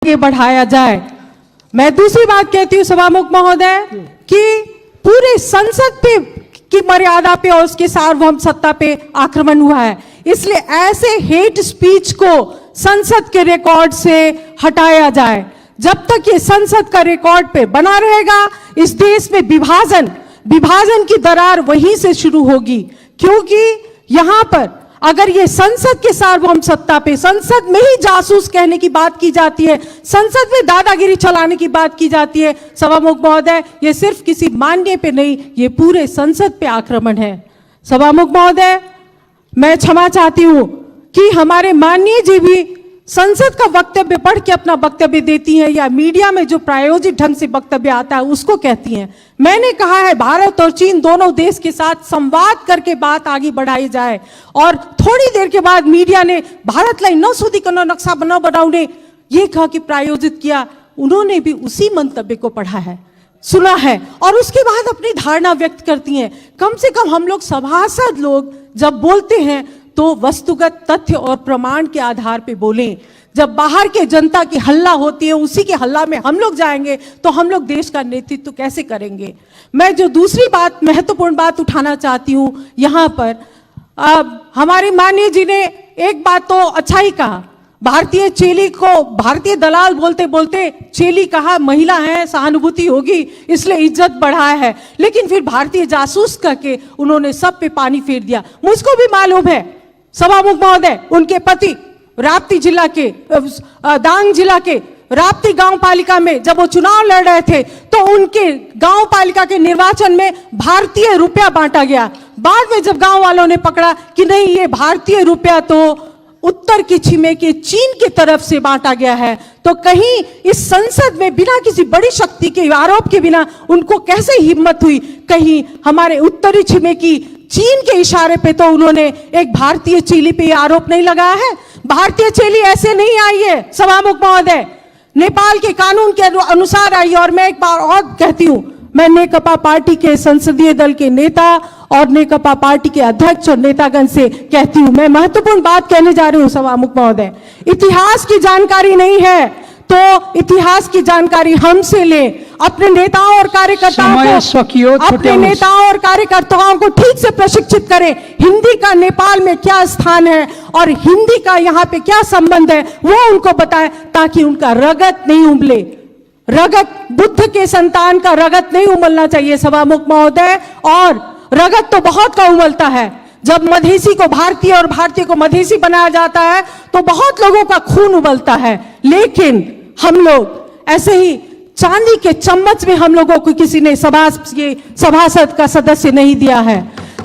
आगे बढ़ाया जाए। मैं दूसरी बात कहती हूँ सभामुख महोदय कि पूरे संसद पे की मर्यादा पे और उसके सार्वभौम सत्ता पे आक्रमण हुआ है, इसलिए ऐसे हेट स्पीच को संसद के रिकॉर्ड से हटाया जाए। जब तक ये संसद का रिकॉर्ड पे बना रहेगा, इस देश में विभाजन की दरार वहीं से शुरू होगी, क्योंकि यहां पर अगर ये संसद के सार्वभौम सत्ता पे, संसद में ही जासूस कहने की बात की जाती है, संसद में दादागिरी चलाने की बात की जाती है, सभामुख महोदय, ये सिर्फ किसी माननीय पे नहीं, ये पूरे संसद पे आक्रमण है। सभामुख महोदय, मैं क्षमा चाहती हूं कि हमारे माननीय जी भी संसद का वक्तव्य पढ़ के अपना वक्तव्य देती हैं या मीडिया में जो प्रायोजित ढंग से वक्तव्य आता है उसको कहती हैं। मैंने कहा है भारत और चीन दोनों देश के साथ संवाद करके बात आगे बढ़ाई जाए, और थोड़ी देर के बाद मीडिया ने भारत लाई न सुधी कनो नक्शा बनाउने ये कहा कि प्रायोजित किया। उन्होंने भी उसी मंतव्य को पढ़ा है, सुना है, और उसके बाद अपनी धारणा व्यक्त करती हैं। कम से कम हम लोग सभासद लोग जब बोलते हैं तो वस्तुगत तथ्य और प्रमाण के आधार पे बोलें। जब बाहर के जनता की हल्ला होती है, उसी के हल्ला में हम लोग जाएंगे तो हम लोग देश का नेतृत्व कैसे करेंगे। मैं जो दूसरी बात, महत्वपूर्ण बात उठाना चाहती हूं यहां पर, हमारे माननीय जी ने एक बात तो अच्छा ही कहा, भारतीय चेली को भारतीय दलाल बोलते बोलते चेली कहा, महिला है सहानुभूति होगी इसलिए इज्जत बढ़ाया है, लेकिन फिर भारतीय जासूस करके उन्होंने सब पे पानी फेर दिया। मुझको भी मालूम है सभामुख महोदय, उनके पति राप्ती जिला के दांग जिला के राप्ती गांव पालिका में जब वो चुनाव लड़ रहे थे तो उनके गांव पालिका के निर्वाचन में भारतीय रुपया बांटा गया। बाद में जब गांव वालों ने पकड़ा कि नहीं ये भारतीय रुपया तो उत्तर की छिमे के चीन की तरफ से बांटा गया है, तो कहीं इस संसद में बिना किसी बड़ी शक्ति के आरोप के बिना उनको कैसे हिम्मत हुई, कहीं हमारे उत्तरी छिमे की चीन के इशारे पे तो उन्होंने एक भारतीय चेली पे आरोप नहीं लगाया है। भारतीय चेली ऐसे नहीं आई है सभामुख महोदय, नेपाल के कानून के अनुसार आई है। और मैं एक बार और कहती हूं, मैं नेकपा पार्टी के संसदीय दल के नेता और नेकपा पार्टी के अध्यक्ष और नेतागण से कहती हूं, मैं महत्वपूर्ण बात कहने जा रही हूं सभामुख महोदय, इतिहास की जानकारी नहीं है तो इतिहास की जानकारी हमसे ले, अपने नेताओं और कार्यकर्ताओं को ठीक से प्रशिक्षित करें। हिंदी का नेपाल में क्या स्थान है और हिंदी का यहाँ पे क्या संबंध है वो उनको बताएं, ताकि उनका रगत नहीं उबले। रगत, बुद्ध के संतान का रगत नहीं उबलना चाहिए सभामुख महोदय, और रगत तो बहुत का उबलता है। जब मधेसी को भारतीय और भारतीय को मधेसी बनाया जाता है तो बहुत लोगों का खून उबलता है, लेकिन हम लोग ऐसे ही चांदी के चम्मच में हम लोगों को किसी ने सभासद का सदस्य नहीं दिया है।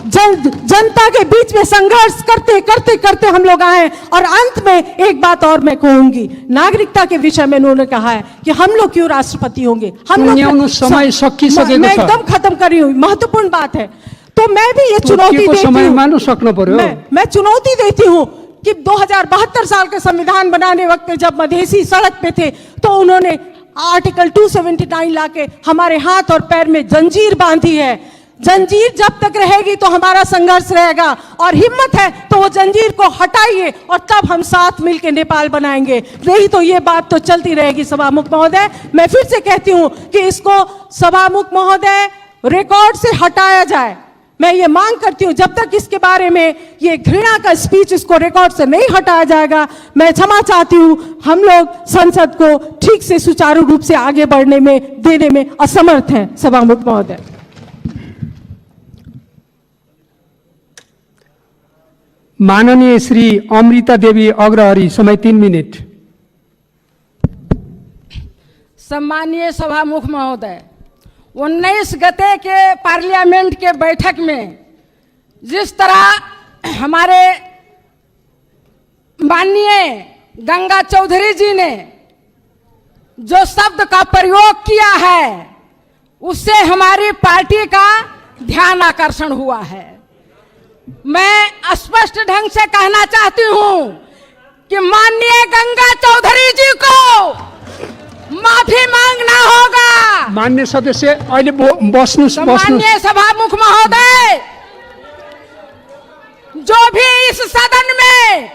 जनता के बीच में संघर्ष करते करते करते हम लोग आए, और अंत में एक बात और मैं कहूंगी, नागरिकता के विषय में उन्होंने कहा है कि हम लोग क्यों राष्ट्रपति होंगे, हम लोग समय मैं एकदम खत्म कर रही हूँ, महत्वपूर्ण बात है। तो मैं भी ये चुनौती देती हूँ, मैं चुनौती देती हूँ कि 2072 साल का संविधान बनाने वक्त जब मधेसी सड़क पे थे तो उन्होंने आर्टिकल 279 लाके हमारे हाथ और पैर में जंजीर बांधी है। जंजीर जब तक रहेगी तो हमारा संघर्ष रहेगा, और हिम्मत है तो वो जंजीर को हटाइए और तब हम साथ मिलकर नेपाल बनाएंगे, नहीं तो ये बात तो चलती रहेगी सभामुख महोदय। मैं फिर से कहती हूँ कि इसको सभामुख महोदय रिकॉर्ड से हटाया जाए। मैं ये मांग करती हूँ, जब तक इसके बारे में ये घृणा का स्पीच इसको रिकॉर्ड से नहीं हटाया जाएगा, मैं क्षमा चाहती हूँ, हम लोग संसद को ठीक से सुचारू रूप से आगे बढ़ने में देने में असमर्थ हैं सभामुख महोदय। माननीय श्री अमृता देवी अग्रहरी, समय 3 मिनट। सम्मानीय सभामुख महोदय, 19 गते के पार्लियामेंट के बैठक में जिस तरह हमारे माननीय गंगा चौधरी जी ने जो शब्द का प्रयोग किया है उससे हमारी पार्टी का ध्यान आकर्षण हुआ है। मैं स्पष्ट ढंग से कहना चाहती हूं कि माननीय गंगा चौधरी जी को माफी मांगना होगा। माननीय सदस्य माननीय सभामुख महोदय, जो भी इस सदन में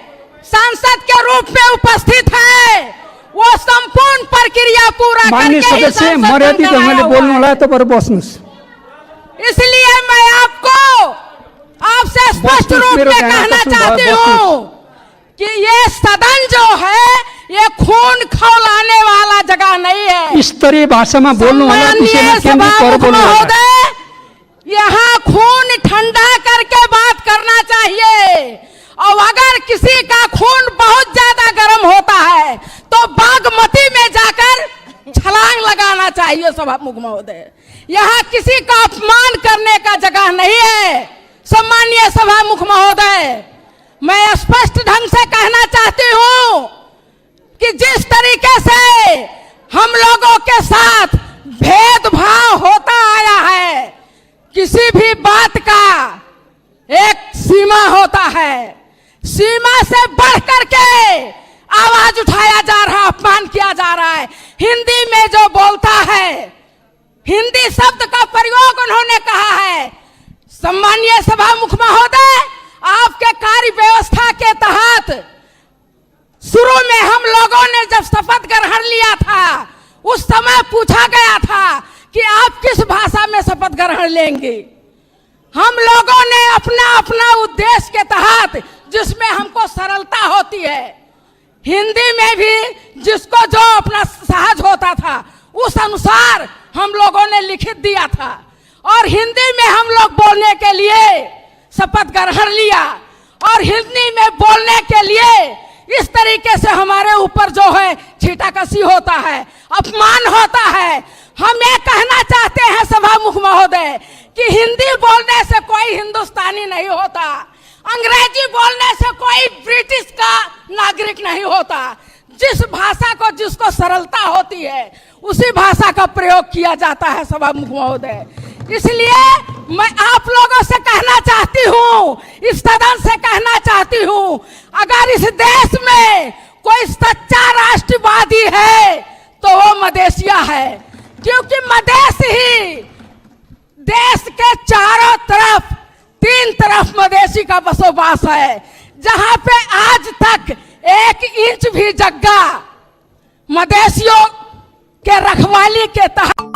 सांसद के रूप में उपस्थित है वो संपूर्ण प्रक्रिया पूरा माननीय करके ही सदस्य संसद मर्यादित में ढंगले आया हुआ बोल्नु है। होला तपाईहरु बस्नुस्। इसलिए मैं आपसे स्पष्ट बस रूप मेरो में ध्यान कहना आकर्षण चाहती भयो, हूँ कि ये सदन जो है ये खून खौलाने वाला जगह नहीं है। स्तरीय भाषामा बोल्नु होला, सम्माननीय विषयमा केन्द्रित गरेर सभामुख बोल्नु होला। महोदय, यहाँ खून ठंडा करके बात करना चाहिए। और अगर किसी का खून बहुत ज्यादा गर्म होता है तो बागमती में जाकर छलांग लगाना चाहिए सभामुख महोदय। यहाँ किसी का अपमान करने का जगह नहीं है। सम्माननीय सभामुख महोदय, मैं स्पष्ट ढंग से कहना चाहती हूँ कि जिस तरीके से हम लोगों के साथ भेदभाव होता आया है, किसी भी बात का एक सीमा होता है, सीमा से बढ़ करके आवाज उठाया जा रहा है, अपमान किया जा रहा है। हिंदी में जो बोलता है, हिंदी शब्द का प्रयोग उन्होंने कहा है। सम्माननीय सभामुख महोदय, आपके कार्य व्यवस्था के तहत शुरू में हम लोगों ने जब शपथ ग्रहण लिया था, उस समय पूछा गया था कि आप किस भाषा में शपथ ग्रहण लेंगे। हम लोगों ने अपना अपना उद्देश्य के तहत, जिसमें हमको सरलता होती है, हिंदी में भी जिसको जो अपना सहज होता था उस अनुसार हम लोगों ने लिखित दिया था और हिंदी में हम लोग बोलने के लिए शपथ ग्रहण लिया। और हिंदी में बोलने के लिए इस तरीके से हमारे ऊपर जो है छीटाकशी होता है, अपमान होता है। हम ये कहना चाहते हैं सभामुख महोदय कि हिंदी बोलने से कोई हिंदुस्तानी नहीं होता, अंग्रेजी बोलने से कोई ब्रिटिश का नागरिक नहीं होता। जिस भाषा को जिसको सरलता होती है उसी भाषा का प्रयोग किया जाता है सभामुख महोदय। इसलिए मैं आप लोगों से कहना चाहती हूँ, इस सदन से कहना चाहती हूँ, अगर इस देश में कोई सच्चा राष्ट्रवादी है तो वो मदेशिया है, क्योंकि मदेश ही देश के चारों तरफ, तीन तरफ मदेशी का बसोबास है, जहां पे आज तक 1 इंच भी जगह मदेशियों के रखवाली के तहत